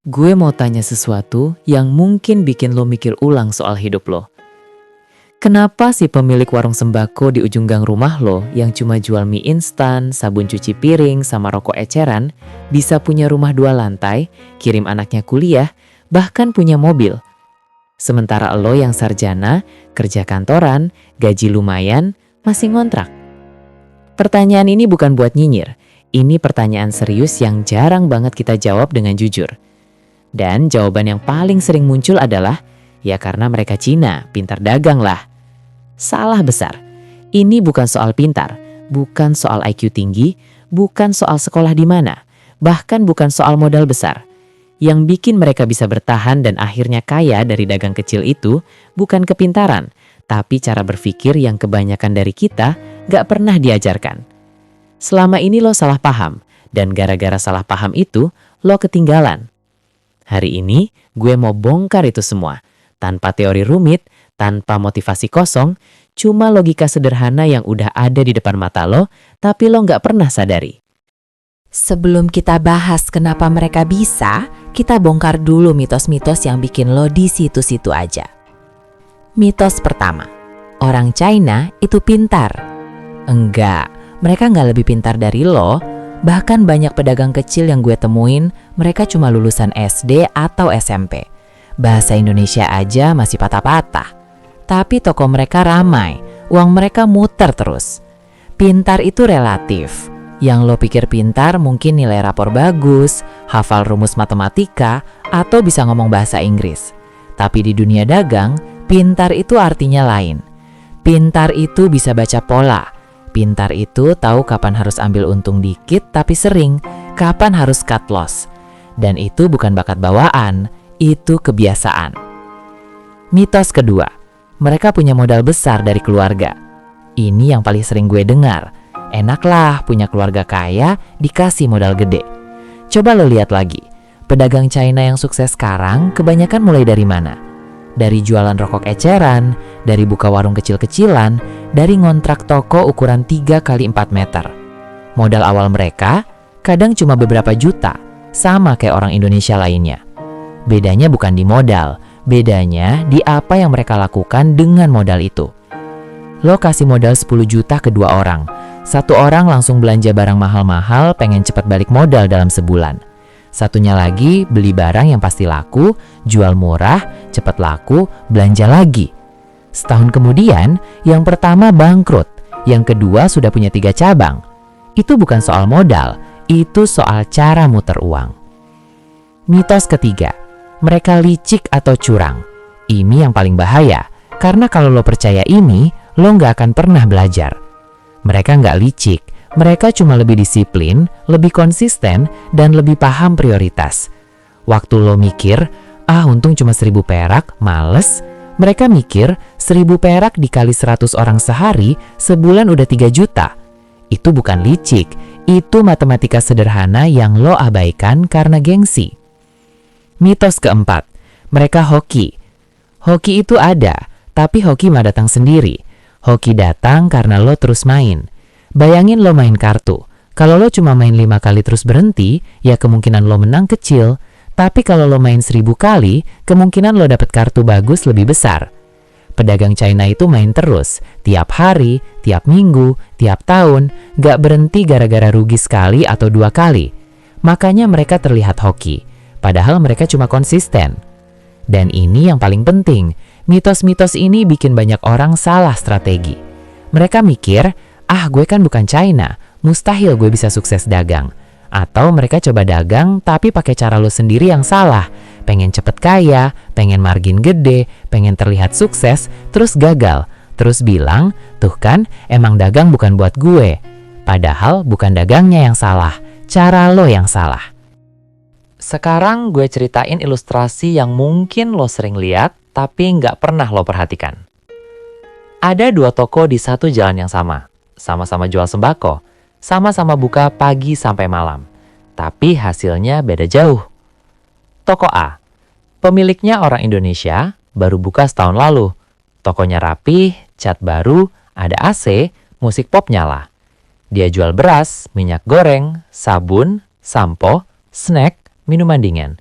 Gue mau tanya sesuatu yang mungkin bikin lo mikir ulang soal hidup lo. Kenapa si pemilik warung sembako di ujung gang rumah lo yang cuma jual mie instan, sabun cuci piring, sama rokok eceran bisa punya rumah 2 lantai, kirim anaknya kuliah, bahkan punya mobil? Sementara lo yang sarjana, kerja kantoran, gaji lumayan, masih ngontrak. Pertanyaan ini bukan buat nyinyir. Ini pertanyaan serius yang jarang banget kita jawab dengan jujur. Dan jawaban yang paling sering muncul adalah, ya karena mereka Cina, pintar dagang lah. Salah besar. Ini bukan soal pintar, bukan soal IQ tinggi, bukan soal sekolah di mana, bahkan bukan soal modal besar. Yang bikin mereka bisa bertahan dan akhirnya kaya dari dagang kecil itu bukan kepintaran, tapi cara berpikir yang kebanyakan dari kita gak pernah diajarkan. Selama ini lo salah paham, dan gara-gara salah paham itu, lo ketinggalan. Hari ini, gue mau bongkar itu semua. Tanpa teori rumit, tanpa motivasi kosong, cuma logika sederhana yang udah ada di depan mata lo, tapi lo nggak pernah sadari. Sebelum kita bahas kenapa mereka bisa, kita bongkar dulu mitos-mitos yang bikin lo di situ-situ aja. Mitos pertama, orang China itu pintar. Enggak, mereka nggak lebih pintar dari lo. Bahkan banyak pedagang kecil yang gue temuin, mereka cuma lulusan SD atau SMP. Bahasa Indonesia aja masih patah-patah. Tapi toko mereka ramai, uang mereka muter terus. Pintar itu relatif. Yang lo pikir pintar mungkin nilai rapor bagus, hafal rumus matematika, atau bisa ngomong bahasa Inggris. Tapi di dunia dagang, pintar itu artinya lain. Pintar itu bisa baca pola. Pintar itu tahu kapan harus ambil untung dikit tapi sering, kapan harus cut loss. Dan itu bukan bakat bawaan, itu kebiasaan. Mitos kedua, mereka punya modal besar dari keluarga. Ini yang paling sering gue dengar. Enaklah punya keluarga kaya, dikasih modal gede. Coba lo lihat lagi, pedagang China yang sukses sekarang kebanyakan mulai dari mana? Dari jualan rokok eceran, dari buka warung kecil-kecilan, dari ngontrak toko ukuran 3x4 meter. Modal awal mereka kadang cuma beberapa juta, sama kayak orang Indonesia lainnya. Bedanya bukan di modal, bedanya di apa yang mereka lakukan dengan modal itu. Lo kasih modal 10 juta ke 2 orang. Satu orang langsung belanja barang mahal-mahal, pengen cepat balik modal dalam sebulan. Satunya lagi beli barang yang pasti laku, jual murah, cepat laku, belanja lagi. Setahun kemudian, yang pertama bangkrut, yang kedua sudah punya 3 cabang. Itu bukan soal modal, itu soal cara muter uang. Mitos ketiga, mereka licik atau curang. Ini yang paling bahaya, karena kalau lo percaya ini, lo nggak akan pernah belajar. Mereka nggak licik. Mereka cuma lebih disiplin, lebih konsisten, dan lebih paham prioritas. Waktu lo mikir, untung cuma 1.000 perak, males. Mereka mikir, 1.000 perak dikali 100 orang sehari, sebulan udah 3 juta. Itu bukan licik, itu matematika sederhana yang lo abaikan karena gengsi. Mitos keempat, mereka hoki. Hoki itu ada, tapi hoki mah datang sendiri. Hoki datang karena lo terus main. Bayangin lo main kartu. Kalau lo cuma main 5 kali terus berhenti, ya kemungkinan lo menang kecil. Tapi kalau lo main 1.000 kali, kemungkinan lo dapet kartu bagus lebih besar. Pedagang China itu main terus, tiap hari, tiap minggu, tiap tahun, gak berhenti gara-gara rugi sekali atau 2 kali. Makanya mereka terlihat hoki, padahal mereka cuma konsisten. Dan ini yang paling penting, mitos-mitos ini bikin banyak orang salah strategi. Mereka mikir, gue kan bukan China, mustahil gue bisa sukses dagang. Atau mereka coba dagang tapi pakai cara lo sendiri yang salah. Pengen cepet kaya, pengen margin gede, pengen terlihat sukses, terus gagal. Terus bilang, tuh kan emang dagang bukan buat gue. Padahal bukan dagangnya yang salah, cara lo yang salah. Sekarang gue ceritain ilustrasi yang mungkin lo sering lihat tapi nggak pernah lo perhatikan. Ada 2 toko di satu jalan yang sama. Sama-sama jual sembako, sama-sama buka pagi sampai malam. Tapi hasilnya beda jauh. Toko A, pemiliknya orang Indonesia, baru buka setahun lalu. Tokonya rapih, cat baru, ada AC, musik pop nyala. Dia jual beras, minyak goreng, sabun, sampo, snack, minuman dingin.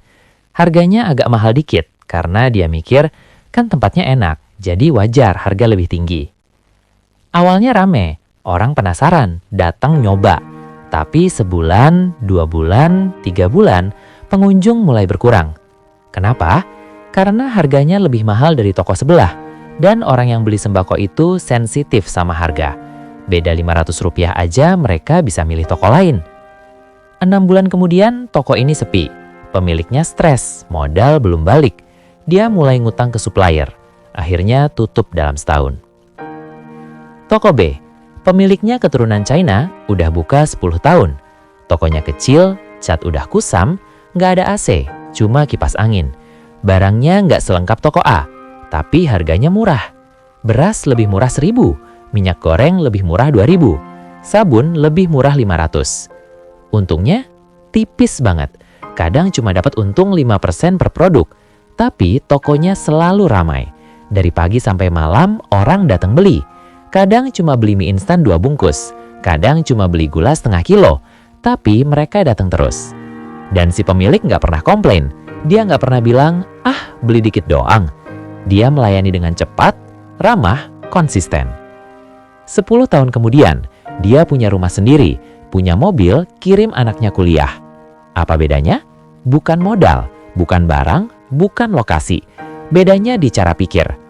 Harganya agak mahal dikit karena dia mikir kan tempatnya enak, jadi wajar harga lebih tinggi. Awalnya rame, orang penasaran, datang nyoba. Tapi sebulan, 2 bulan, 3 bulan, pengunjung mulai berkurang. Kenapa? Karena harganya lebih mahal dari toko sebelah. Dan orang yang beli sembako itu sensitif sama harga. Beda Rp500 aja mereka bisa milih toko lain. 6 bulan kemudian toko ini sepi. Pemiliknya stres, modal belum balik. Dia mulai ngutang ke supplier. Akhirnya tutup dalam setahun. Toko B. Pemiliknya keturunan China, udah buka 10 tahun. Tokonya kecil, cat udah kusam, nggak ada AC, cuma kipas angin. Barangnya nggak selengkap toko A, tapi harganya murah. Beras lebih murah 1.000, minyak goreng lebih murah 2.000, sabun lebih murah 500. Untungnya tipis banget, kadang cuma dapat untung 5% per produk. Tapi tokonya selalu ramai. Dari pagi sampai malam orang datang beli. Kadang cuma beli mie instan 2 bungkus, kadang cuma beli gula setengah kilo, tapi mereka datang terus. Dan si pemilik nggak pernah komplain, dia nggak pernah bilang, beli dikit doang. Dia melayani dengan cepat, ramah, konsisten. 10 tahun kemudian, dia punya rumah sendiri, punya mobil, kirim anaknya kuliah. Apa bedanya? Bukan modal, bukan barang, bukan lokasi. Bedanya di cara pikir.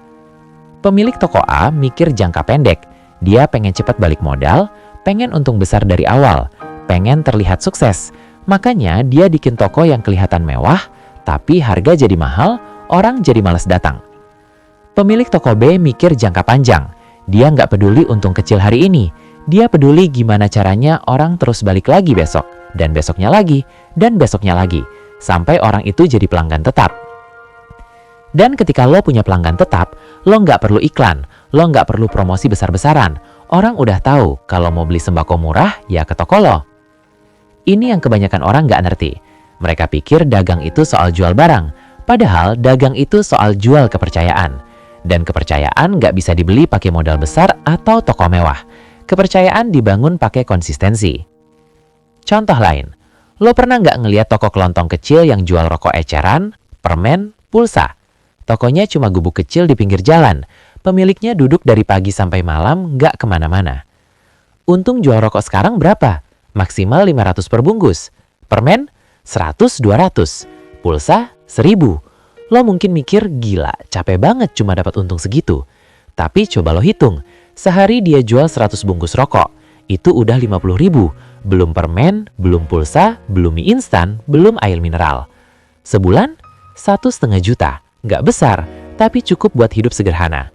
Pemilik toko A mikir jangka pendek. Dia pengen cepat balik modal, pengen untung besar dari awal, pengen terlihat sukses. Makanya dia bikin toko yang kelihatan mewah, tapi harga jadi mahal, orang jadi malas datang. Pemilik toko B mikir jangka panjang. Dia nggak peduli untung kecil hari ini. Dia peduli gimana caranya orang terus balik lagi besok, dan besoknya lagi, dan besoknya lagi, sampai orang itu jadi pelanggan tetap. Dan ketika lo punya pelanggan tetap, lo nggak perlu iklan, lo nggak perlu promosi besar-besaran. Orang udah tahu kalau mau beli sembako murah, ya ke toko lo. Ini yang kebanyakan orang nggak ngerti. Mereka pikir dagang itu soal jual barang, padahal dagang itu soal jual kepercayaan. Dan kepercayaan nggak bisa dibeli pakai modal besar atau toko mewah. Kepercayaan dibangun pakai konsistensi. Contoh lain, lo pernah nggak ngeliat toko kelontong kecil yang jual rokok eceran, permen, pulsa? Tokonya cuma gubuk kecil di pinggir jalan. Pemiliknya duduk dari pagi sampai malam, nggak kemana-mana. Untung jual rokok sekarang berapa? Maksimal 500 per bungkus. Permen? 100-200. Pulsa? 1.000. Lo mungkin mikir, gila, capek banget cuma dapat untung segitu. Tapi coba lo hitung. Sehari dia jual 100 bungkus rokok. Itu udah 50.000. Belum permen, belum pulsa, belum mie instan, belum air mineral. Sebulan? 1,5 juta. Nggak besar, tapi cukup buat hidup sederhana.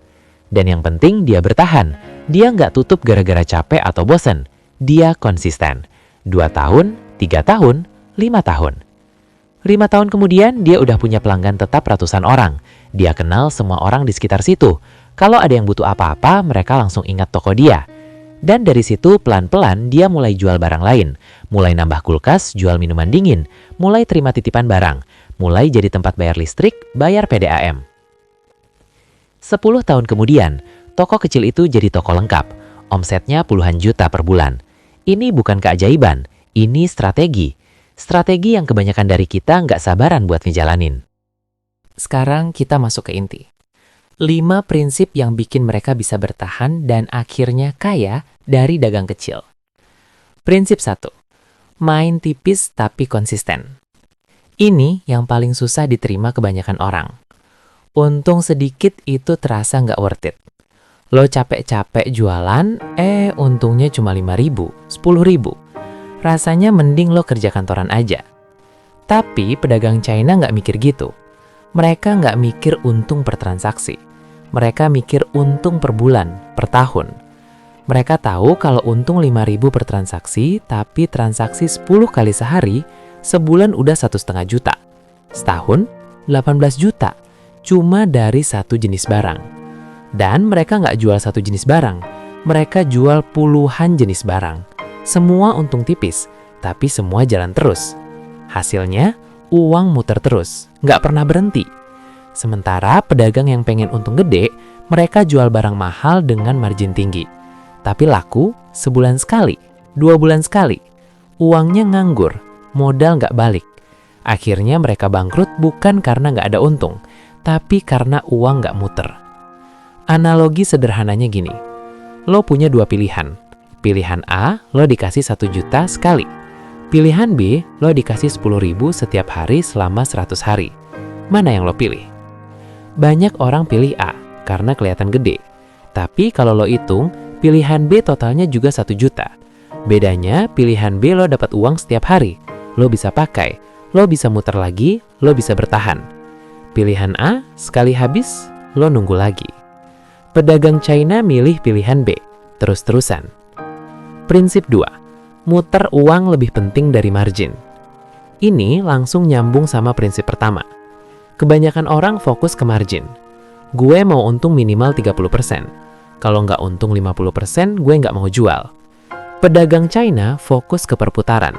Dan yang penting dia bertahan. Dia nggak tutup gara-gara capek atau bosen. Dia konsisten. 2 tahun, 3 tahun, 5 tahun. 5 tahun kemudian dia udah punya pelanggan tetap ratusan orang. Dia kenal semua orang di sekitar situ. Kalau ada yang butuh apa-apa, mereka langsung ingat toko dia. Dan dari situ pelan-pelan dia mulai jual barang lain. Mulai nambah kulkas, jual minuman dingin. Mulai terima titipan barang. Mulai jadi tempat bayar listrik, bayar PDAM. 10 tahun kemudian, toko kecil itu jadi toko lengkap. Omsetnya puluhan juta per bulan. Ini bukan keajaiban, ini strategi. Strategi yang kebanyakan dari kita nggak sabaran buat ngejalanin. Sekarang kita masuk ke inti. 5 prinsip yang bikin mereka bisa bertahan dan akhirnya kaya dari dagang kecil. Prinsip 1. Main tipis tapi konsisten. Ini yang paling susah diterima kebanyakan orang. Untung sedikit itu terasa nggak worth it. Lo capek-capek jualan, untungnya cuma 5.000, 10.000. Rasanya mending lo kerja kantoran aja. Tapi pedagang China nggak mikir gitu. Mereka nggak mikir untung per transaksi. Mereka mikir untung per bulan, per tahun. Mereka tahu kalau untung 5.000 per transaksi, tapi transaksi 10 kali sehari, sebulan udah 1,5 juta. Setahun, 18 juta. Cuma dari satu jenis barang. Dan mereka nggak jual satu jenis barang. Mereka jual puluhan jenis barang. Semua untung tipis, tapi semua jalan terus. Hasilnya, uang muter terus, nggak pernah berhenti. Sementara pedagang yang pengen untung gede, mereka jual barang mahal dengan margin tinggi. Tapi laku sebulan sekali, 2 bulan sekali. Uangnya nganggur, modal nggak balik. Akhirnya mereka bangkrut bukan karena nggak ada untung, tapi karena uang nggak muter. Analogi sederhananya gini, lo punya dua pilihan. Pilihan A, lo dikasih 1 juta sekali. Pilihan B, lo dikasih 10.000 setiap hari selama 100 hari. Mana yang lo pilih? Banyak orang pilih A, karena kelihatan gede. Tapi kalau lo hitung, pilihan B totalnya juga 1 juta. Bedanya, pilihan B lo dapat uang setiap hari. Lo bisa pakai, lo bisa muter lagi, lo bisa bertahan. Pilihan A, sekali habis, lo nunggu lagi. Pedagang China milih pilihan B, terus-terusan. Prinsip 2, muter uang lebih penting dari margin. Ini langsung nyambung sama prinsip pertama. Kebanyakan orang fokus ke margin. Gue mau untung minimal 30%. Kalau nggak untung 50%, gue nggak mau jual. Pedagang China fokus ke perputaran.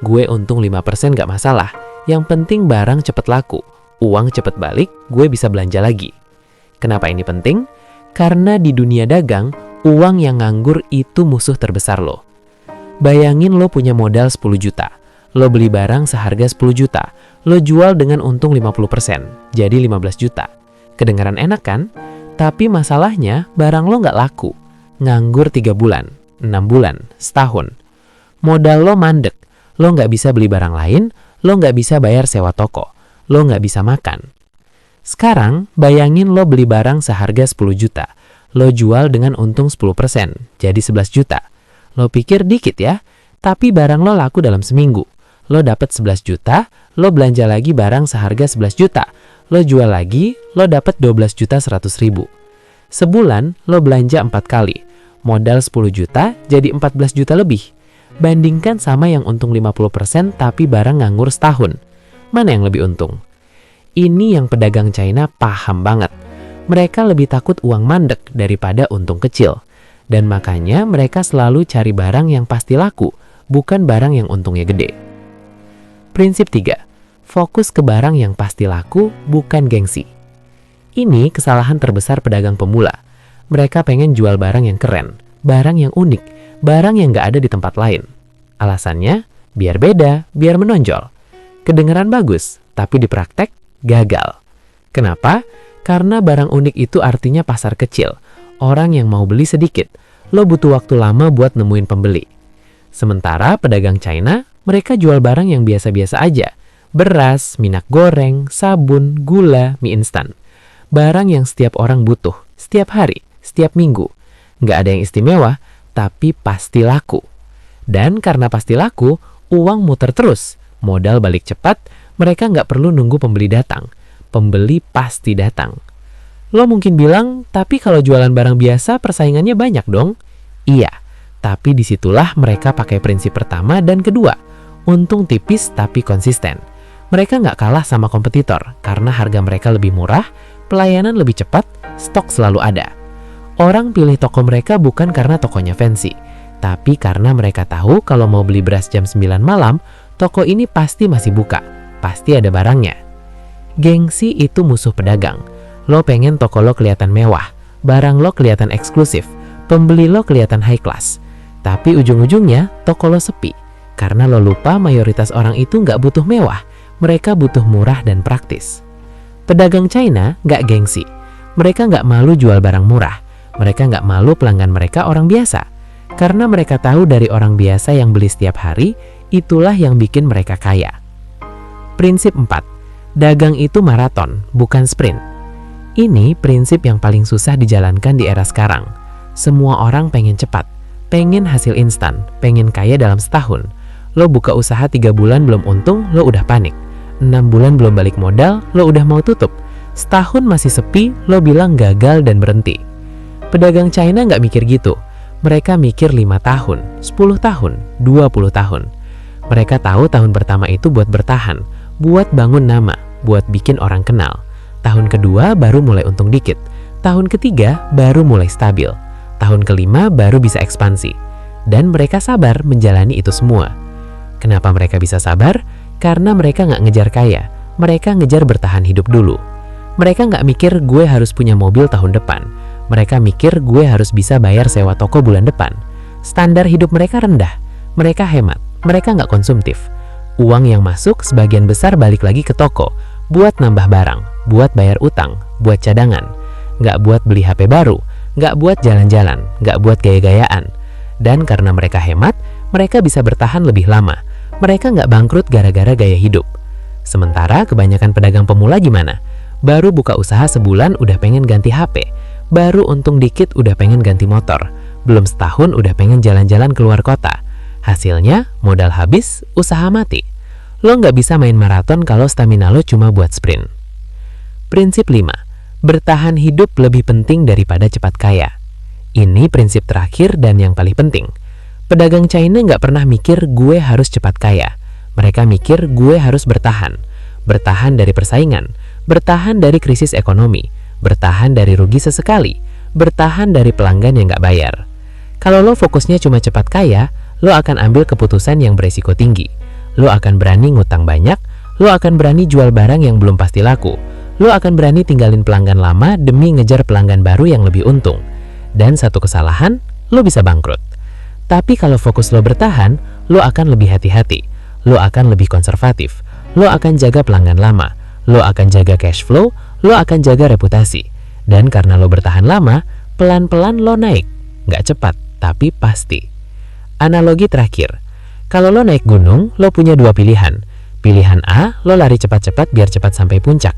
Gue untung 5% nggak masalah. Yang penting barang cepet laku. Uang cepet balik, gue bisa belanja lagi. Kenapa ini penting? Karena di dunia dagang, uang yang nganggur itu musuh terbesar lo. Bayangin lo punya modal 10 juta. Lo beli barang seharga 10 juta. Lo jual dengan untung 50%, jadi 15 juta. Kedengaran enak kan? Tapi masalahnya barang lo nggak laku. Nganggur 3 bulan, 6 bulan, setahun. Modal lo mandek. Lo nggak bisa beli barang lain, lo nggak bisa bayar sewa toko, lo nggak bisa makan. Sekarang, bayangin lo beli barang seharga 10 juta. Lo jual dengan untung 10%, jadi 11 juta. Lo pikir dikit ya, tapi barang lo laku dalam seminggu. Lo dapat 11 juta, lo belanja lagi barang seharga 11 juta. Lo jual lagi, lo dapat 12 juta 100 ribu. Sebulan, lo belanja 4 kali. Modal 10 juta, jadi 14 juta lebih. Bandingkan sama yang untung 50% tapi barang nganggur setahun. Mana yang lebih untung? Ini yang pedagang China paham banget. Mereka lebih takut uang mandek daripada untung kecil. Dan makanya mereka selalu cari barang yang pasti laku, bukan barang yang untungnya gede. Prinsip 3. Fokus ke barang yang pasti laku, bukan gengsi. Ini kesalahan terbesar pedagang pemula. Mereka pengen jual barang yang keren, barang yang unik, barang yang nggak ada di tempat lain. Alasannya, biar beda, biar menonjol. Kedengaran bagus, tapi di praktek gagal. Kenapa? Karena barang unik itu artinya pasar kecil. Orang yang mau beli sedikit. Lo butuh waktu lama buat nemuin pembeli. Sementara pedagang China, mereka jual barang yang biasa-biasa aja. Beras, minyak goreng, sabun, gula, mie instan. Barang yang setiap orang butuh, setiap hari, setiap minggu. Nggak ada yang istimewa, tapi pasti laku. Dan karena pasti laku, uang muter terus. Modal balik cepat, mereka nggak perlu nunggu pembeli datang. Pembeli pasti datang. Lo mungkin bilang, tapi kalau jualan barang biasa persaingannya banyak dong. Iya, tapi disitulah mereka pakai prinsip pertama dan kedua. Untung tipis tapi konsisten. Mereka nggak kalah sama kompetitor karena harga mereka lebih murah, pelayanan lebih cepat, stok selalu ada. Orang pilih toko mereka bukan karena tokonya fancy, tapi karena mereka tahu kalau mau beli beras jam 9 malam, toko ini pasti masih buka, pasti ada barangnya. Gengsi itu musuh pedagang. Lo pengen toko lo kelihatan mewah, barang lo kelihatan eksklusif, pembeli lo kelihatan high class. Tapi ujung-ujungnya toko lo sepi, karena lo lupa mayoritas orang itu nggak butuh mewah, mereka butuh murah dan praktis. Pedagang China nggak gengsi, mereka nggak malu jual barang murah, mereka nggak malu pelanggan mereka orang biasa. Karena mereka tahu dari orang biasa yang beli setiap hari, itulah yang bikin mereka kaya. Prinsip 4. Dagang itu maraton, bukan sprint. Ini prinsip yang paling susah dijalankan di era sekarang. Semua orang pengen cepat, pengen hasil instan, pengen kaya dalam setahun. Lo buka usaha 3 bulan belum untung, lo udah panik. 6 bulan belum balik modal, lo udah mau tutup. Setahun masih sepi, lo bilang gagal dan berhenti. Pedagang China nggak mikir gitu. Mereka mikir 5 tahun, 10 tahun, 20 tahun. Mereka tahu tahun pertama itu buat bertahan, buat bangun nama, buat bikin orang kenal. Tahun kedua baru mulai untung dikit. Tahun ketiga baru mulai stabil. Tahun kelima baru bisa ekspansi. Dan mereka sabar menjalani itu semua. Kenapa mereka bisa sabar? Karena mereka nggak ngejar kaya. Mereka ngejar bertahan hidup dulu. Mereka nggak mikir gue harus punya mobil tahun depan. Mereka mikir gue harus bisa bayar sewa toko bulan depan. Standar hidup mereka rendah. Mereka hemat. Mereka nggak konsumtif. Uang yang masuk sebagian besar balik lagi ke toko, buat nambah barang, buat bayar utang, buat cadangan. Nggak buat beli HP baru, nggak buat jalan-jalan, nggak buat gaya-gayaan. Dan karena mereka hemat, mereka bisa bertahan lebih lama. Mereka nggak bangkrut gara-gara gaya hidup. Sementara kebanyakan pedagang pemula gimana? Baru buka usaha sebulan udah pengen ganti HP. Baru untung dikit udah pengen ganti motor. Belum setahun udah pengen jalan-jalan keluar kota. Hasilnya, modal habis, usaha mati. Lo nggak bisa main maraton kalau stamina lo cuma buat sprint. Prinsip 5. Bertahan hidup lebih penting daripada cepat kaya. Ini prinsip terakhir dan yang paling penting. Pedagang China nggak pernah mikir gue harus cepat kaya. Mereka mikir gue harus bertahan. Bertahan dari persaingan, bertahan dari krisis ekonomi, bertahan dari rugi sesekali, bertahan dari pelanggan yang nggak bayar. Kalau lo fokusnya cuma cepat kaya, lo akan ambil keputusan yang beresiko tinggi. Lo akan berani ngutang banyak, lo akan berani jual barang yang belum pasti laku, lo akan berani tinggalin pelanggan lama demi ngejar pelanggan baru yang lebih untung. Dan satu kesalahan, lo bisa bangkrut. Tapi kalau fokus lo bertahan, lo akan lebih hati-hati, lo akan lebih konservatif, lo akan jaga pelanggan lama, lo akan jaga cash flow, lo akan jaga reputasi. Dan karena lo bertahan lama, pelan-pelan lo naik. Nggak cepat, tapi pasti. Analogi terakhir. Kalau lo naik gunung, lo punya dua pilihan. Pilihan A, lo lari cepat-cepat biar cepat sampai puncak.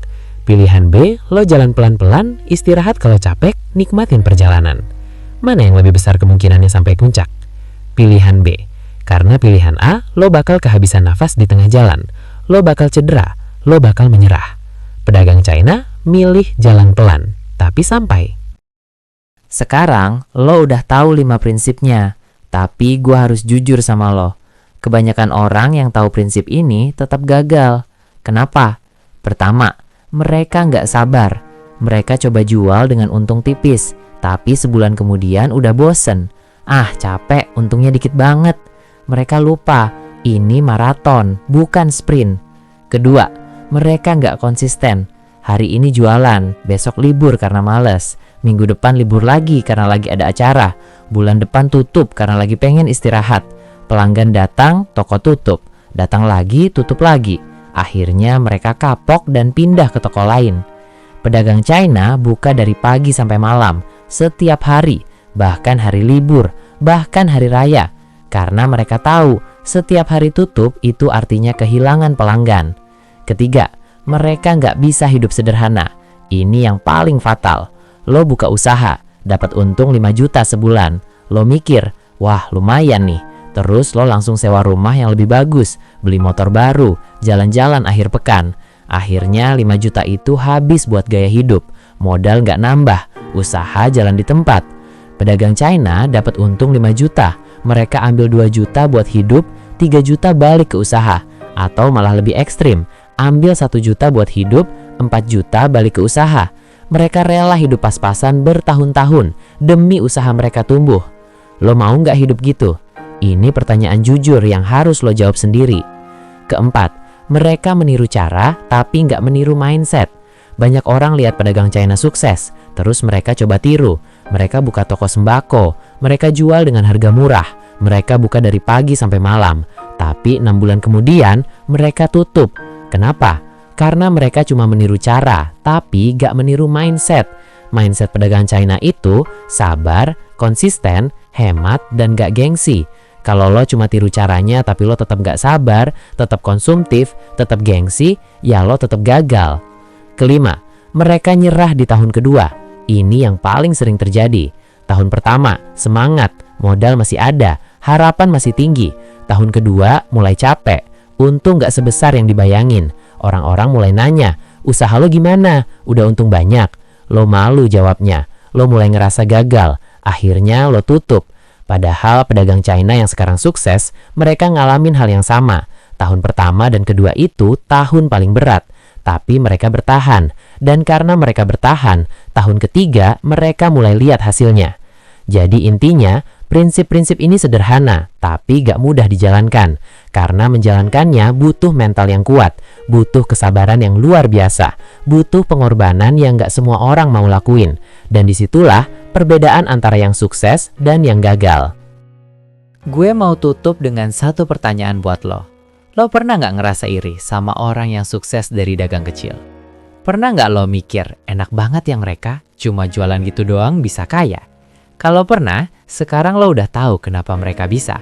Pilihan B, lo jalan pelan-pelan, istirahat kalau capek, nikmatin perjalanan. Mana yang lebih besar kemungkinannya sampai puncak? Pilihan B. Karena pilihan A, lo bakal kehabisan nafas di tengah jalan. Lo bakal cedera, lo bakal menyerah. Pedagang China milih jalan pelan, tapi sampai. Sekarang, lo udah tahu 5 prinsipnya. Tapi gua harus jujur sama lo. Kebanyakan orang yang tahu prinsip ini tetap gagal. Kenapa? Pertama, mereka nggak sabar. Mereka coba jual dengan untung tipis, tapi sebulan kemudian udah bosen. Ah, capek, untungnya dikit banget. Mereka lupa, ini maraton, bukan sprint. Kedua, mereka nggak konsisten. Hari ini jualan, besok libur karena males. Minggu depan libur lagi karena lagi ada acara. Bulan depan tutup karena lagi pengen istirahat. Pelanggan datang, toko tutup. Datang lagi, tutup lagi. Akhirnya mereka kapok dan pindah ke toko lain. Pedagang China buka dari pagi sampai malam, setiap hari, bahkan hari libur, bahkan hari raya. Karena mereka tahu, setiap hari tutup itu artinya kehilangan pelanggan. Ketiga, mereka nggak bisa hidup sederhana. Ini yang paling fatal. Lo buka usaha, dapat untung 5 juta sebulan. Lo mikir, wah lumayan nih. Terus lo langsung sewa rumah yang lebih bagus, beli motor baru, jalan-jalan akhir pekan. Akhirnya 5 juta itu habis buat gaya hidup, modal nggak nambah, usaha jalan di tempat. Pedagang China dapat untung 5 juta, mereka ambil 2 juta buat hidup, 3 juta balik ke usaha. Atau malah lebih ekstrim, ambil 1 juta buat hidup, 4 juta balik ke usaha. Mereka rela hidup pas-pasan bertahun-tahun demi usaha mereka tumbuh. Lo mau nggak hidup gitu? Ini pertanyaan jujur yang harus lo jawab sendiri. Keempat, mereka meniru cara tapi nggak meniru mindset. Banyak orang lihat pedagang China sukses, terus mereka coba tiru. Mereka buka toko sembako, mereka jual dengan harga murah, mereka buka dari pagi sampai malam. Tapi 6 bulan kemudian mereka tutup. Kenapa? Karena mereka cuma meniru cara, tapi gak meniru mindset. Mindset pedagang China itu sabar, konsisten, hemat, dan gak gengsi. Kalau lo cuma tiru caranya tapi lo tetap gak sabar, tetap konsumtif, tetap gengsi, ya lo tetap gagal. Kelima, mereka nyerah di tahun kedua. Ini yang paling sering terjadi. Tahun pertama, semangat, modal masih ada, harapan masih tinggi. Tahun kedua, mulai capek, untung gak sebesar yang dibayangin. Orang-orang mulai nanya, usaha lo gimana? Udah untung banyak. Lo malu jawabnya. Lo mulai ngerasa gagal. Akhirnya lo tutup. Padahal pedagang China yang sekarang sukses, mereka ngalamin hal yang sama. Tahun pertama dan kedua itu tahun paling berat. Tapi mereka bertahan. Dan karena mereka bertahan, tahun ketiga mereka mulai lihat hasilnya. Jadi intinya, prinsip-prinsip ini sederhana, tapi gak mudah dijalankan. Karena menjalankannya butuh mental yang kuat, butuh kesabaran yang luar biasa, butuh pengorbanan yang gak semua orang mau lakuin. Dan disitulah perbedaan antara yang sukses dan yang gagal. Gue mau tutup dengan satu pertanyaan buat lo. Lo pernah nggak ngerasa iri sama orang yang sukses dari dagang kecil? Pernah nggak lo mikir, enak banget yang mereka cuma jualan gitu doang bisa kaya? Kalau pernah, sekarang lo udah tahu kenapa mereka bisa.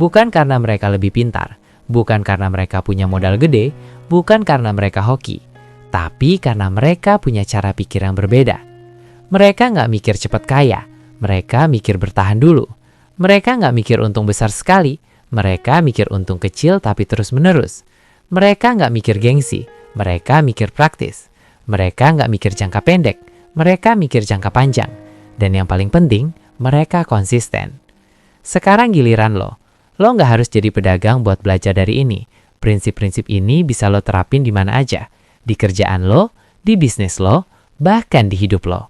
Bukan karena mereka lebih pintar, bukan karena mereka punya modal gede, bukan karena mereka hoki, tapi karena mereka punya cara pikir yang berbeda. Mereka nggak mikir cepat kaya, mereka mikir bertahan dulu. Mereka nggak mikir untung besar sekali, mereka mikir untung kecil tapi terus-menerus. Mereka nggak mikir gengsi, mereka mikir praktis. Mereka nggak mikir jangka pendek, mereka mikir jangka panjang. Dan yang paling penting, mereka konsisten. Sekarang giliran lo. Lo nggak harus jadi pedagang buat belajar dari ini. Prinsip-prinsip ini bisa lo terapin di mana aja. Di kerjaan lo, di bisnis lo, bahkan di hidup lo.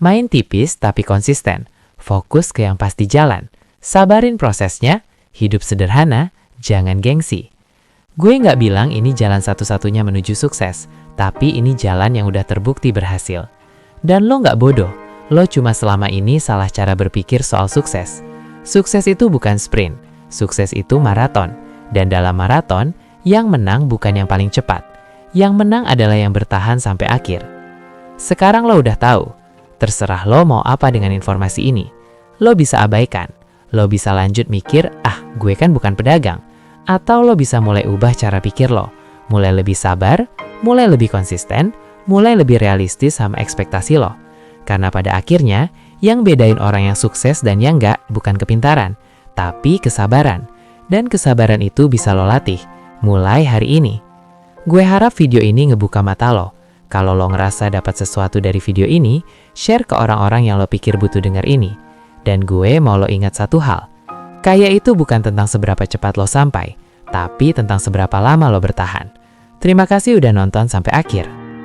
Main tipis tapi konsisten. Fokus ke yang pasti jalan. Sabarin prosesnya. Hidup sederhana, jangan gengsi. Gue nggak bilang ini jalan satu-satunya menuju sukses, tapi ini jalan yang udah terbukti berhasil. Dan lo nggak bodoh, lo cuma selama ini salah cara berpikir soal sukses. Sukses itu bukan sprint, sukses itu maraton. Dan dalam maraton, yang menang bukan yang paling cepat. Yang menang adalah yang bertahan sampai akhir. Sekarang lo udah tahu, terserah lo mau apa dengan informasi ini. Lo bisa abaikan. Lo bisa lanjut mikir, gue kan bukan pedagang. Atau lo bisa mulai ubah cara pikir lo. Mulai lebih sabar, mulai lebih konsisten, mulai lebih realistis sama ekspektasi lo. Karena pada akhirnya, yang bedain orang yang sukses dan yang enggak bukan kepintaran, tapi kesabaran. Dan kesabaran itu bisa lo latih, mulai hari ini. Gue harap video ini ngebuka mata lo. Kalau lo ngerasa dapat sesuatu dari video ini, share ke orang-orang yang lo pikir butuh denger ini. Dan gue mau lo ingat satu hal. Kaya itu bukan tentang seberapa cepat lo sampai, tapi tentang seberapa lama lo bertahan. Terima kasih udah nonton sampai akhir.